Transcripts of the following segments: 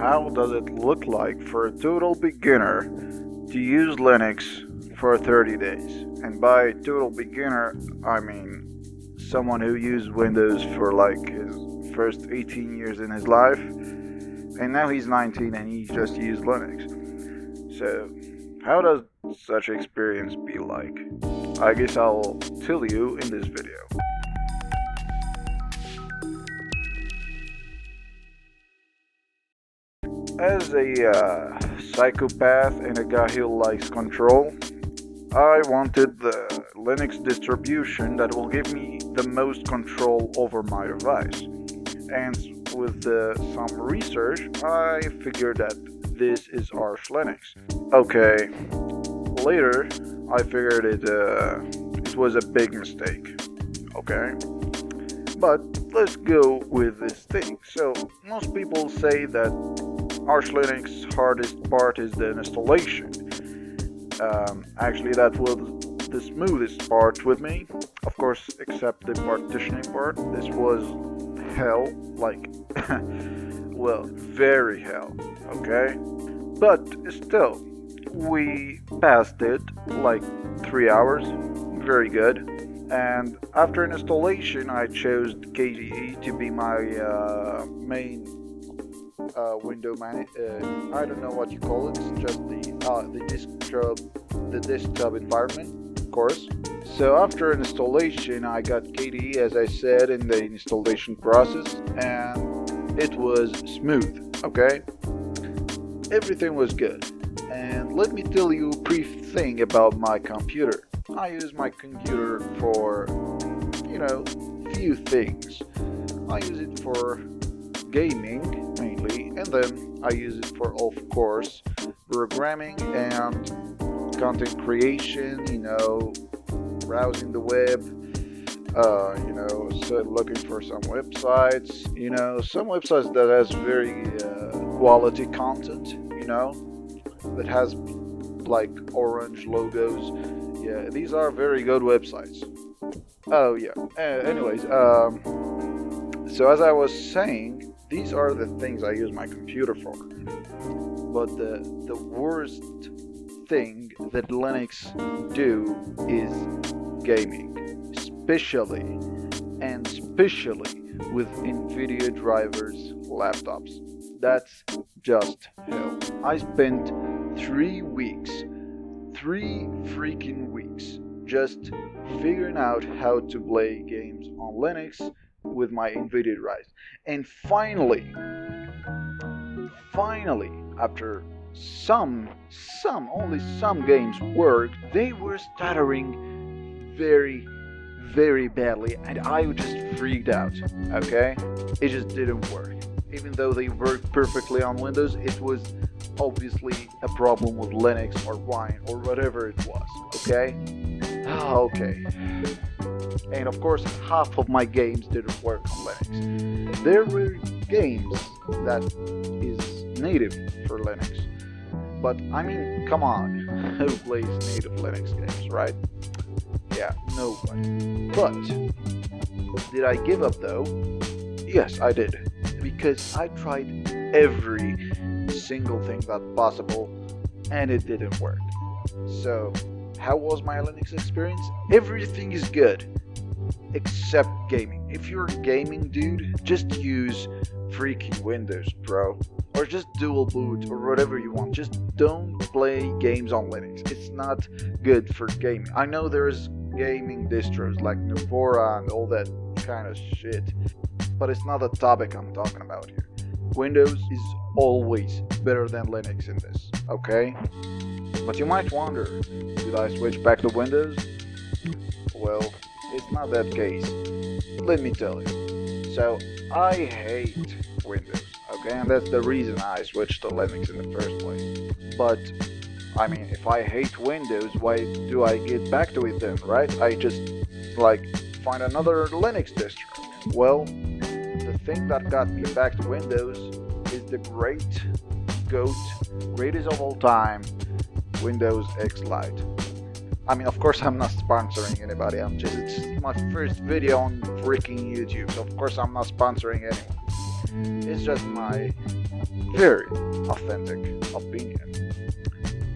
how does it look like for a total beginner to use Linux for 30 days? And by total beginner, I mean someone who used Windows for like his first 18 years in his life, and now he's 19 and he just used Linux. So, how does such experience be like? I guess I'll tell you in this video. As a psychopath and a guy who likes control, I wanted the Linux distribution that will give me the most control over my device. And with some research, I figured that this is Arch Linux. Okay, later I figured it was a big mistake. Okay, but let's go with this thing. So most people say that Arch Linux hardest part is the installation. Actually, that was the smoothest part with me, of course, except the partitioning part. This was hell, like, well, very hell, okay? But still, we passed it like 3 hours, very good. And after installation, I chose KDE to be my main window I don't know what you call it. It's just the desktop environment, of course. So after installation, I got KDE, as I said, in the installation process, and it was smooth. Okay, everything was good. And let me tell you a brief thing about my computer. I use my computer for, few things. I use it for gaming mainly, and then I use it for, of course, programming and content creation, browsing the web, so looking for some websites, some websites that has very quality content, that has like orange logos. Yeah, these are very good websites. Oh yeah. Anyways, so as I was saying, these are the things I use my computer for. But the worst thing that Linux do is gaming, especially with NVIDIA drivers laptops. That's just hell. I spent 3 freaking weeks just figuring out how to play games on Linux with my NVIDIA drives. And finally, after only some games worked, they were stuttering very, very badly, and I just freaked out. Okay, it just didn't work. Even though they worked perfectly on Windows, it was obviously a problem with Linux or Wine or whatever it was. Okay. Okay. And of course, half of my games didn't work on Linux. There were games that is native for Linux. But I mean, come on, who plays native Linux games, right? Yeah, nobody. But did I give up though? Yes, I did. Because I tried every single thing that's possible and it didn't work. So, how was my Linux experience? Everything is good except gaming. If you're a gaming dude, just use freaking Windows, bro. Or just dual boot or whatever you want. Just don't play games on Linux. It's not good for gaming. I know there's gaming distros like Nuvora and all that kind of shit, but it's not the topic I'm talking about here. Windows is always better than Linux in this, okay? But you might wonder, did I switch back to Windows? Well, it's not that case. Let me tell you. So, I hate Windows, okay? And that's the reason I switched to Linux in the first place. But, I mean, if I hate Windows, why do I get back to it then, right? I just, find another Linux distro. Well, the thing that got me back to Windows is the greatest of all time, Windows X Lite. I mean, of course, I'm not sponsoring anybody. It's my first video on freaking YouTube, so of course I'm not sponsoring anyone. It's just my very authentic opinion.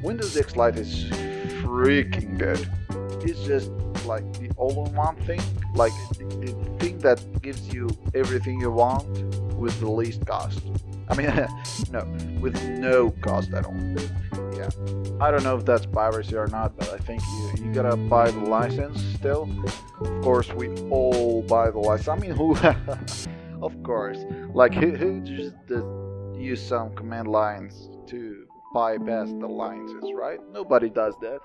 Windows X Lite is freaking good. It's just like the all-in-one thing, like the thing that gives you everything you want with the least cost. I mean, no, with no cost at all. Yeah, I don't know if that's piracy or not, but I think you gotta buy the license still. Of course, we all buy the license. I mean, who? Of course, like who just use some command lines to bypass the licenses, right? Nobody does that.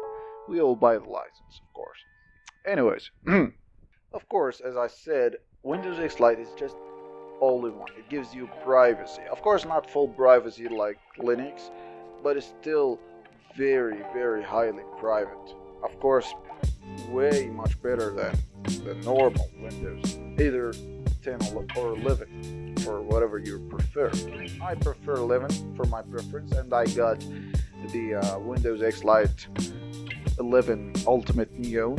We all buy the license, of course. Anyways, of course, as I said, Windows X Lite is just all in one. It gives you privacy. Of course, not full privacy like Linux, but it's still very, very highly private. Of course, way much better than the normal Windows, either 10 or 11, or whatever you prefer. I prefer 11 for my preference, and I got the Windows X Lite 11 Ultimate Neon.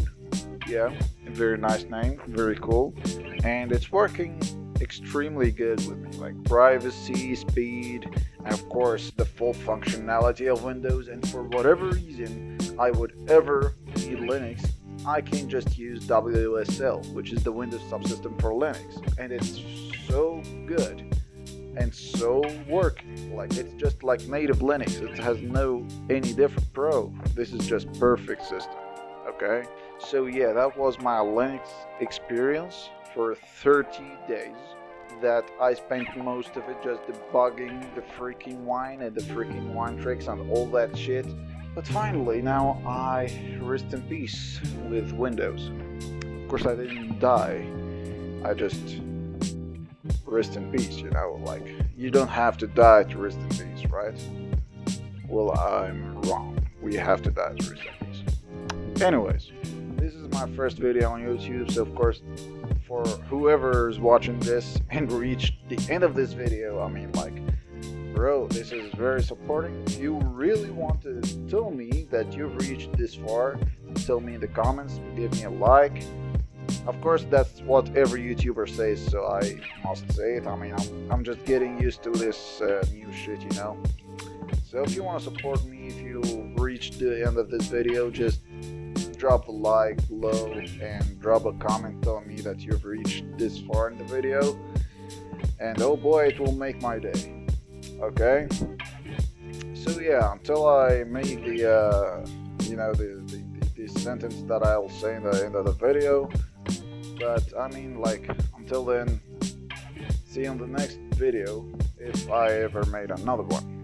Yeah, very nice name, very cool, and it's working extremely good with me, like privacy, speed, and of course the full functionality of Windows. And for whatever reason I would ever need Linux, I can just use WSL, which is the Windows subsystem for Linux, and it's so good and so working. Like, it's just like native Linux. It has no any different pro. This is just perfect system. Okay, so yeah, that was my Linux experience for 30 days that I spent most of it just debugging the freaking wine and the freaking wine tricks and all that shit. But finally, now I rest in peace with Windows. Of course, I didn't die. I just rest in peace, you know, like, you don't have to die to rest in peace, right? Well, I'm wrong. We have to die to rest in peace. Anyways, this is my first video on YouTube, so of course, for whoever's watching this and reached the end of this video, I mean, like, bro, this is very supporting. If you really want to tell me that you've reached this far, tell me in the comments, give me a like. Of course, that's what every YouTuber says, so I must say it. I mean, I'm just getting used to this new shit, you know. So if you want to support me, if you reached the end of this video, just drop a like below and drop a comment telling me that you've reached this far in the video, and oh boy, it will make my day. Okay, so yeah, until I make the you know, the sentence that I'll say in the end of the video, but I mean, like, until then, see you on the next video if I ever made another one.